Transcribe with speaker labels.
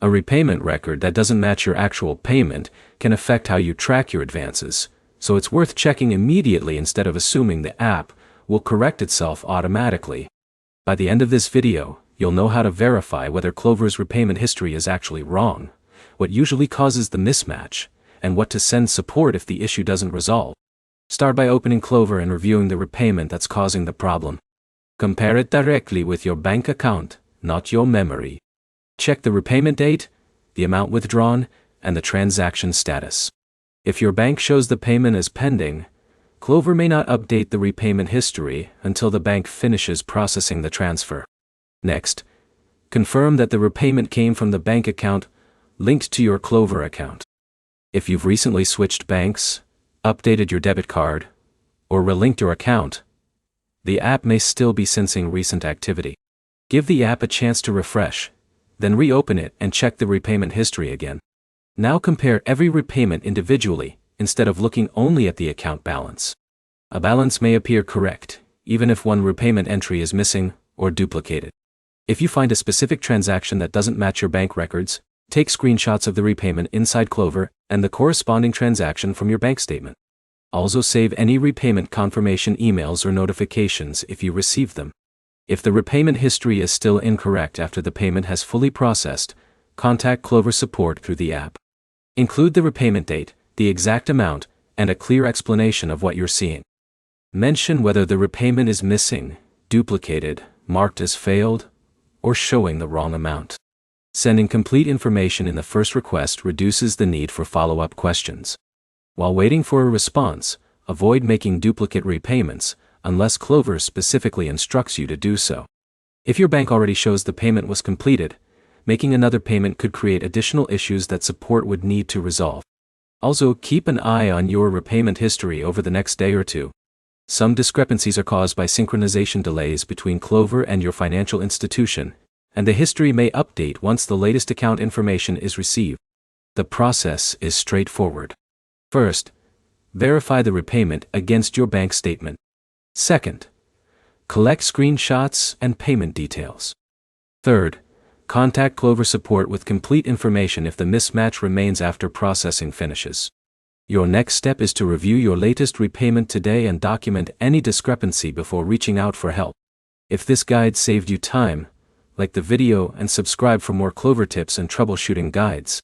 Speaker 1: A repayment record that doesn't match your actual payment can affect how you track your advances, so it's worth checking immediately instead of assuming the app will correct itself automatically. By the end of this video, you'll know how to verify whether Klover's repayment history is actually wrong, what usually causes the mismatch, and what to send support if the issue doesn't resolve. Start by opening Klover and reviewing the repayment that's causing the problem. Compare it directly with your bank account, not your memory. Check the repayment date, the amount withdrawn, and the transaction status. If your bank shows the payment as pending, Klover may not update the repayment history until the bank finishes processing the transfer. Next, confirm that the repayment came from the bank account linked to your Klover account. If you've recently switched banks, updated your debit card, or relinked your account, the app may still be sensing recent activity. Give the app a chance to refresh, then reopen it and check the repayment history again. Now compare every repayment individually, instead of looking only at the account balance. A balance may appear correct, even if one repayment entry is missing or duplicated. If you find a specific transaction that doesn't match your bank records, take screenshots of the repayment inside Klover and the corresponding transaction from your bank statement. Also save any repayment confirmation emails or notifications if you receive them. If the repayment history is still incorrect after the payment has fully processed, contact Klover support through the app. Include the repayment date, the exact amount, and a clear explanation of what you're seeing. Mention whether the repayment is missing, duplicated, marked as failed, or showing the wrong amount. Sending complete information in the first request reduces the need for follow-up questions. While waiting for a response, avoid making duplicate repayments, unless Klover specifically instructs you to do so. If your bank already shows the payment was completed, making another payment could create additional issues that support would need to resolve. Also, keep an eye on your repayment history over the next day or two. Some discrepancies are caused by synchronization delays between Klover and your financial institution, and the history may update once the latest account information is received. The process is straightforward. First, verify the repayment against your bank statement. Second, collect screenshots and payment details. Third, contact Klover support with complete information if the mismatch remains after processing finishes. Your next step is to review your latest repayment today and document any discrepancy before reaching out for help. If this guide saved you time, like the video and subscribe for more Klover tips and troubleshooting guides.